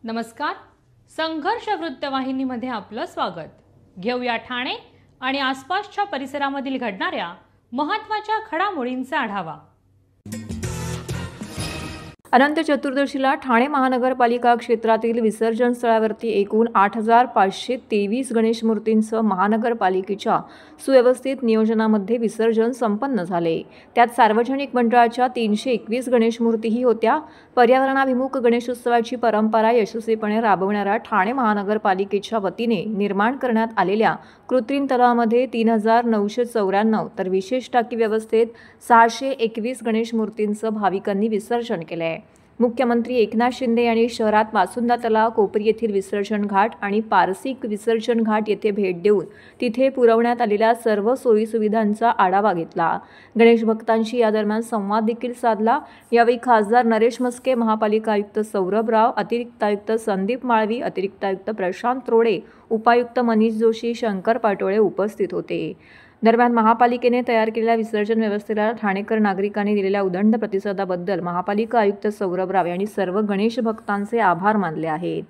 नमस्कार. संघर्ष वृत्तवाहिनीमध्ये आपलं स्वागत. घेऊया ठाणे आणि आसपासच्या परिसरामधील घडणाऱ्या महत्त्वाच्या घडामोडींचा आढावा. अनंत चतुर्दशीला ठाणे महानगरपालिका क्षेत्रातील विसर्जन स्थळावरती एकूण 8,523 गणेश मूर्तींसह महानगरपालिकेच्या सुव्यवस्थित नियोजनामध्ये विसर्जन संपन्न झाले. त्यात सार्वजनिक मंडळाच्या 321 गणेश मूर्तीही होत्या. पर्यावरणाभिमुख गणेशोत्सवाची परंपरा यशस्वीपणे राबवणाऱ्या ठाणे महानगरपालिकेच्या वतीने निर्माण करण्यात आलेल्या कृत्रिम तलावामध्ये 3,994 तर विशेष टाकी व्यवस्थेत 621 गणेश मूर्तींचं भाविकांनी विसर्जन केले. मुख्यमंत्री एकनाथ शिंदे यांनी शहरात वासुंदा तलाव, कोपरी येथील विसर्जन घाट आणि पारसी विसर्जन घाट येथे भेट देऊन तिथे पुरवण्यात आलेल्या सर्व सोयीसुविधांचा आढावा घेतला. गणेश भक्तांशी या दरम्यान संवाद देखील साधला. यावेळी खासदार नरेश म्हस्के, महापालिका आयुक्त सौरभ राव, अतिरिक्त आयुक्त संदीप माळवी, अतिरिक्त आयुक्त प्रशांत रोडे, उपायुक्त मनीष जोशी, शंकर पाटोळे उपस्थित होते. दरम्यान महापालिकेने तयार केलेल्या विसर्जन व्यवस्थेला ठाणेकर नागरिकांनी दिलेल्या उदंड प्रतिसादाबद्दल महापालिका आयुक्त सौरभ राव यांनी सर्व गणेश भक्तांचे आभार मानले आहेत.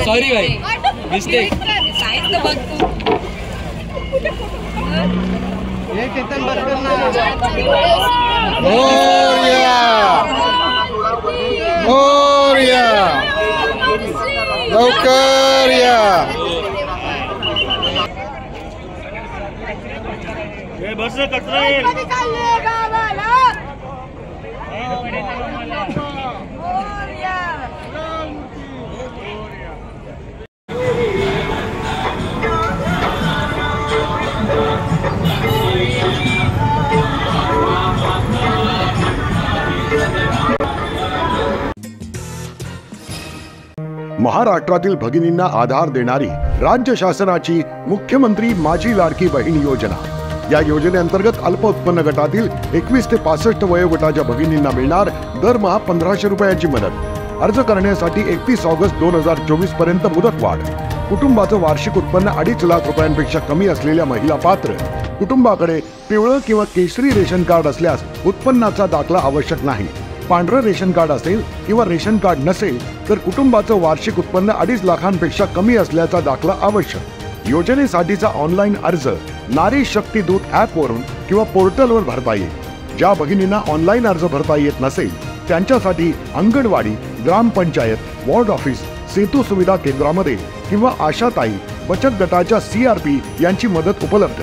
सॉरी भाई, मिस्टेक. लवकर या. बस कचरा महाराष्ट्रातील भगिनींना आधार देणारी राज्य शासनाची मुख्यमंत्री माझी लाडकी बहीण योजना. या योजनेअंतर्गत अल्प उत्पन्न गटातील 21 ते 65 वयोगटाच्या भगिनींना मिळणार दरमहा 1,500 रुपयाची मदत. अर्ज करण्यासाठी 31 ऑगस्ट 2024 पर्यंत मुदतवाढ. कुटुंबाचं वार्षिक उत्पन्न 2.5 लाख रुपयांपेक्षा कमी असलेल्या महिला पात्र. कुटुंबाकडे पिवळं किंवा केशरी रेशन कार्ड असल्यास उत्पन्नाचा दाखला आवश्यक नाही. पांढरं रेशन कार्ड असेल किंवा रेशन कार्ड नसेल तर कुटुंबाचं वार्षिक उत्पन्न 2.5 लाखांपेक्षा कमी असल्याचा दाखला आवश्यक. योजनेसाठीचा ऑनलाईन अर्ज नारी शक्ती दूत ॲपवरून किंवा पोर्टलवर भरता येईल. ज्या भगिनींना ऑनलाईन अर्ज भरता येत नसेल त्यांच्यासाठी अंगणवाडी, ग्रामपंचायत, वॉर्ड ऑफिस, सेतू सुविधा केंद्रामध्ये किंवा आशाताई बचत गटाच्या CRP यांची मदत उपलब्ध.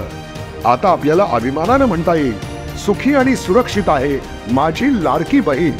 आता आपल्याला अभिमानानं म्हणता येईल, सुखी आणि सुरक्षित आहे माझी लाडकी बहीण.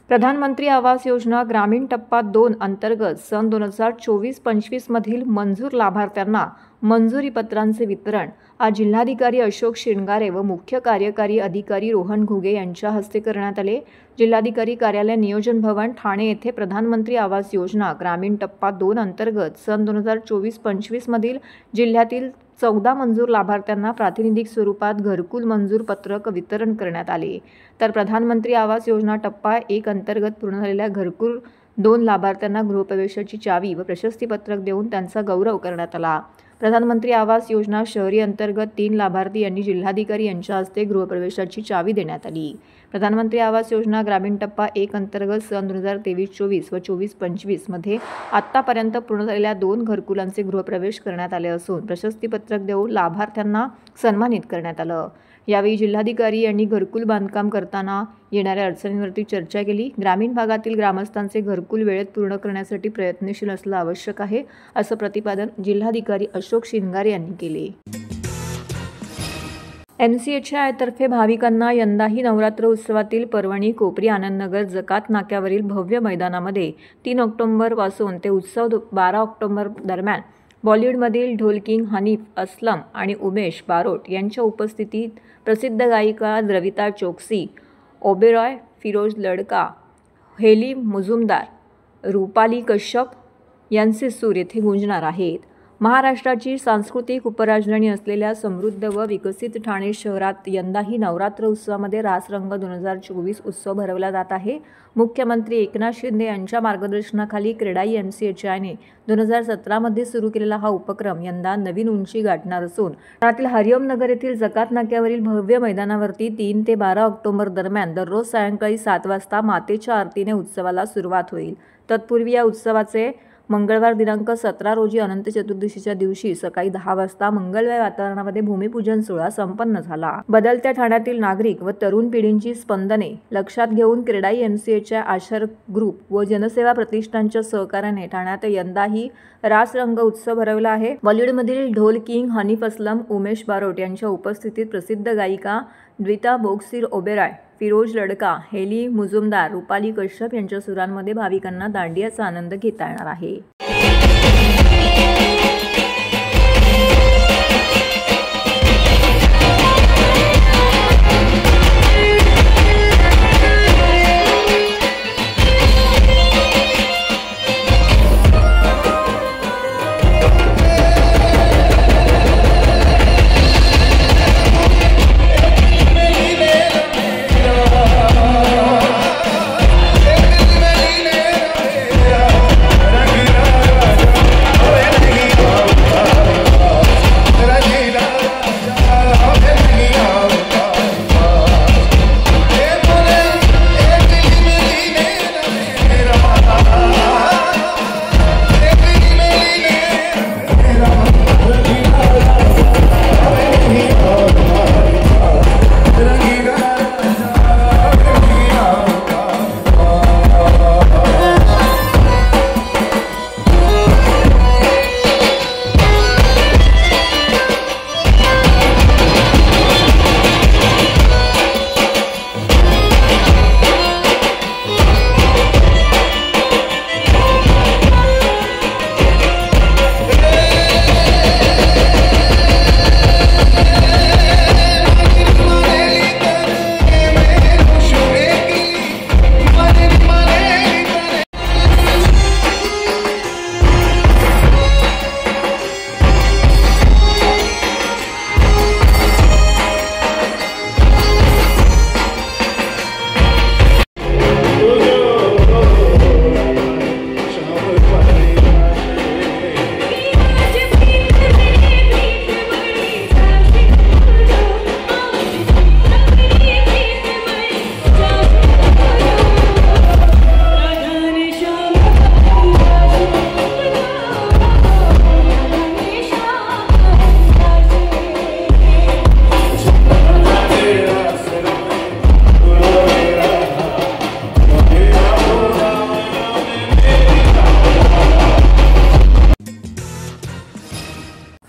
प्रधानमंत्री आवास योजना ग्रामीण टप्पा 2 अंतर्गत सन 2024-25 मधील मंजूर लाभार्थ्यांना मंजुरी पत्रांचे वितरण आज जिल्हाधिकारी अशोक शिंगारे व मुख्य कार्यकारी अधिकारी रोहन घुगे यांच्या हस्ते करण्यात आले. जिल्हाधिकारी कार्यालय नियोजन भवन ठाणे येथे प्रधानमंत्री आवास योजना ग्रामीण टप्पा 2 अंतर्गत सन 2024-25 मधील जिल्ह्यातील 14 मंजूर लाभार्थ्यांना प्रातिनिधिक स्वरूपात घरकुल मंजूर पत्रक वितरण करण्यात आले. तर प्रधानमंत्री आवास योजना टप्पा 1 अंतर्गत पूर्ण झालेल्या घरकुल 2 लाभार्थ्यांना गृहप्रवेशाची चावी व प्रशस्तीपत्रक देऊन त्यांचा गौरव करण्यात आला. प्रधानमंत्री आवास योजना शहरी अंतर्गत 3 लाभार्थी यांनी जिल्हाधिकारी यांच्या हस्ते गृहप्रवेशाची चावी देण्यात आली. प्रधानमंत्री आवास योजना ग्रामीण टप्पा 1 अंतर्गत सन 2023-24 व 24-25 मध्ये आत्तापर्यंत पूर्ण झालेल्या 2 घरकुलांचे गृहप्रवेश करण्यात आले असून प्रशस्तीपत्रक देऊन लाभार्थ्यांना सन्मानित करण्यात आलं. यावेळी जिल्हाधिकारी यांनी घरकुल बांधकाम करताना येणाऱ्या अडचणींवरती चर्चा केली. ग्रामीण भागातील ग्रामस्थांचे घरकुल वेळेत पूर्ण करण्यासाठी प्रयत्नशील असणं आवश्यक आहे, असं प्रतिपादन जिल्हाधिकारी अशोक शिंगारे यांनी केले. MCHI तर्फे भाविकांना यंदाही नवरात्र उत्सवातील परभणी, कोपरी, आनंदनगर, जकात नाक्यावरील भव्य मैदानामध्ये 3 ऑक्टोबरपासून ते उत्सव 12 ऑक्टोबर दरम्यान बॉलिवूडमधील ढोल किंग हनीफ असलम आणि उमेश बारोट यांच्या उपस्थितीत प्रसिद्ध गायिका द्रविता चोक्सी, ओबेरॉय, फिरोज लडका, हेली मुजुमदार, रुपाली कश्यप यांचे सूर येथे गुंजणार आहेत. महाराष्ट्राची सांस्कृतिक उपराजधानी असलेल्या समृद्ध व विकसित ठाणे शहरात यंदाही नवरात्र उत्सवामध्ये रासरंग 2024 उत्सव भरवला जात आहे. मुख्यमंत्री एकनाथ शिंदे यांच्या मार्गदर्शनाखाली क्रेडाई MCHIने 2017 सुरू केलेला हा उपक्रम यंदा नवीन उंची गाठणार असून ठाण्यातील हरिओम नगर येथील जकात नाक्यावरील भव्य मैदानावरती 3 ते 12 ऑक्टोबर दरम्यान दररोज सायंकाळी 7 वाजता मातेच्या आरतीने उत्सवाला सुरुवात होईल. तत्पूर्वी या उत्सवाचे मंगळवार दिनांक 17 रोजी अनंत चतुर्दशीच्या दिवशी सकाळी 10 वाजता मंगलमय वातावरणामध्ये भूमिपूजन सोहळा संपन्न झाला. बदलत्या ठाण्यातील नागरिक व तरुण पिढींची स्पंदने लक्षात घेऊन क्रेडाई MCHI आशर ग्रुप व जनसेवा प्रतिष्ठानच्या सहकार्याने ठाण्यात यंदाही रासरंग उत्सव भरवला आहे. बॉलिवूडमधील ढोल किंग हनीफ असलम, उमेश बारोट यांच्या उपस्थितीत प्रसिद्ध गायिका द्विता बोक्सी, ओबेरॉय, फिरोज लडका, हेली मुजुमदार, रुपाली कश्यप यांच्या सुरांमध्ये भाविकांना दांडियाचा आनंद घेता येणार आहे.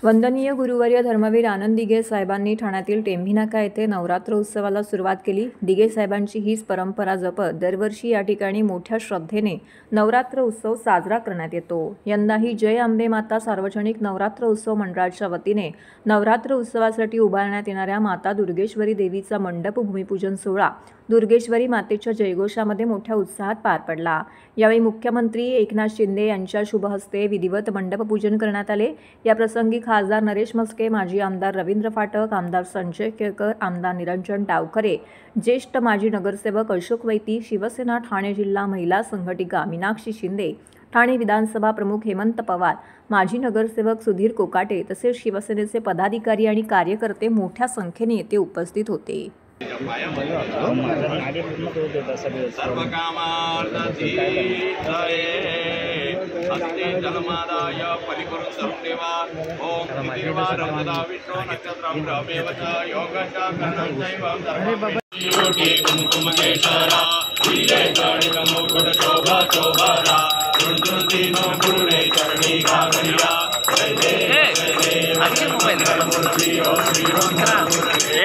वंदनीय गुरुवर्य धर्मवीर आनंद दिघे साहेबांनी ठाण्यातील टेंभी नाका येथे नवरात्र उत्सवाला सुरुवात केली. दिघे साहेबांची हीच परंपरा जपत दरवर्षी या ठिकाणी मोठ्या श्रद्धेने नवरात्र उत्सव साजरा करण्यात येतो. यंदाही जय अंबे माता सार्वजनिक नवरात्र उत्सव मंडळाच्या वतीने नवरात्र उत्सवासाठी उभारण्यात येणाऱ्या माता दुर्गेश्वरी देवीचा मंडप भूमिपूजन सोहळा दुर्गेश्वरी मातेच्या जयघोषामध्ये मोठ्या उत्साहात पार पडला। यावेळी मुख्यमंत्री एकनाथ शिंदे यांच्या शुभ हस्ते विधिवत मंडपपूजन करण्यात आले। या प्रसंगी खासदार नरेश म्हस्के, माजी आमदार रवींद्र फाटक, आमदार संजय केळकर, आमदार निरंजन डावखरे, ज्येष्ठ माजी नगरसेवक अशोक वैती, शिवसेना ठाणे जिल्हा महिला संघटिका मीनाक्षी शिंदे, ठाणे विधानसभा प्रमुख हेमंत पवार, माजी नगरसेवक सुधीर कोकाटे तसेच शिवसेनेचे पदाधिकारी आणि कार्यकर्ते मोठ्या संख्येने येथे उपस्थित होते।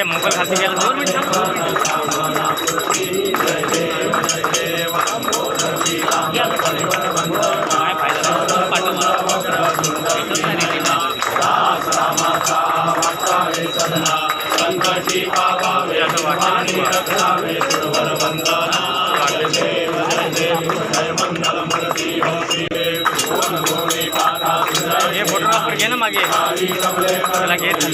मोबाईल खाली गेला 2 मिनिट फोटोग्राफर घे ना मागे त्याला घेत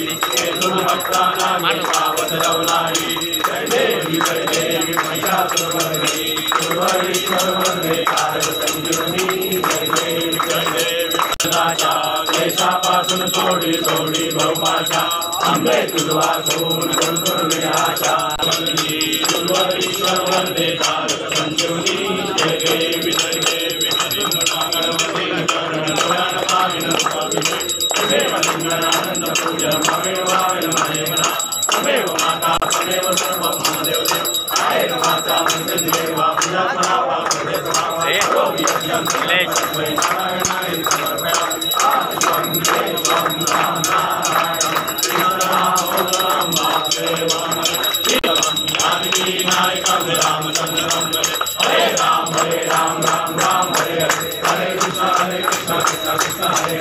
देशापासून सोडी सोडी बहुभाषा आंबे तुझवा सोन आशा ईश्वर वंदे भारत संजीवनी जय देवी आनंद पूजन तमेव माता तमेव सर्व महादेव आय माता देवा हरे राम राम राम हरे हरे कृष्ण कृष्ण कृष्ण हरे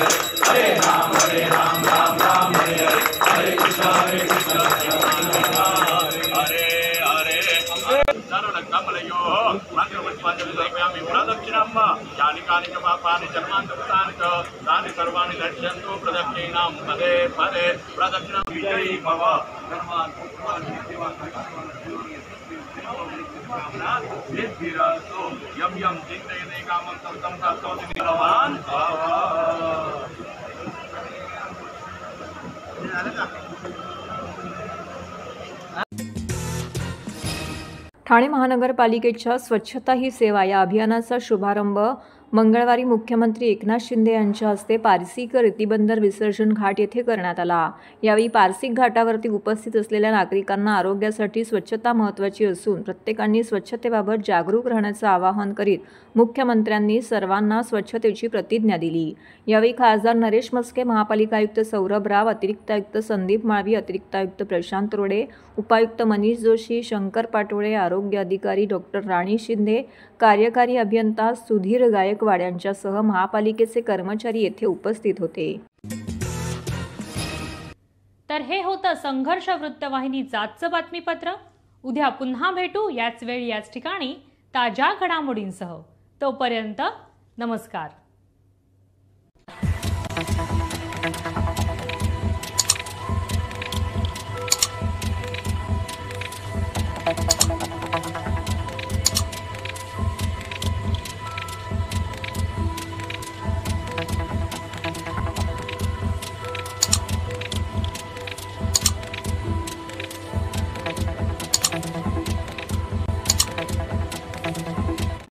हरे राम राम हरे हरे कृष्ण हरे हरे कमलयो मंत्रवत्पादयामि प्रदक्षिणम् यानि कानि च पापानि जन्मान्तराणि च तानि सर्वाणि दर्शयन्तु प्रदक्षिणां पदे पदे प्रदक्षिणं विजयी भव यम यम चिन्तयते कामं तं तं प्राप्नोति भगवान् ठाणे महानगरपालिकेच्या स्वच्छता ही सेवा या अभियानाचा शुभारंभ मंगळवारी मुख्यमंत्री एकनाथ शिंदे यांच्या हस्ते पारसिक रेतीबंदर विसर्जन घाट येथे करण्यात आला। यावेळी पारसिक घाटावरती उपस्थित असलेल्या नागरिकांना आरोग्यासाठी स्वच्छता महत्त्वाची असून प्रत्येकाने स्वच्छतेबाबत जागरूक राहण्याचे आवाहन करीत मुख्यमंत्र्यांनी सर्वांना स्वच्छतेची प्रतिज्ञा दिली। यावेळी खासदार नरेश म्हस्के, महापालिका आयुक्त सौरभ राव, अतिरिक्त आयुक्त संदीप माळवी, अतिरिक्त आयुक्त प्रशांत रोडे, उपायुक्त मनीष जोशी, शंकर पाटोळे, आरोग्य अधिकारी डॉक्टर राणी शिंदे, कार्यकारी अभियंता सुधीर गायकवाड यांच्यासह महापालिकेचे कर्मचारी येथे उपस्थित होते। तर हे होतं संघर्ष वृत्तवाहिनीचं आजचं बातमीपत्र। उद्या पुन्हा भेटू याच वेळी याच ठिकाणी ताज्या घडामोडींसह। तोपर्यंत नमस्कार।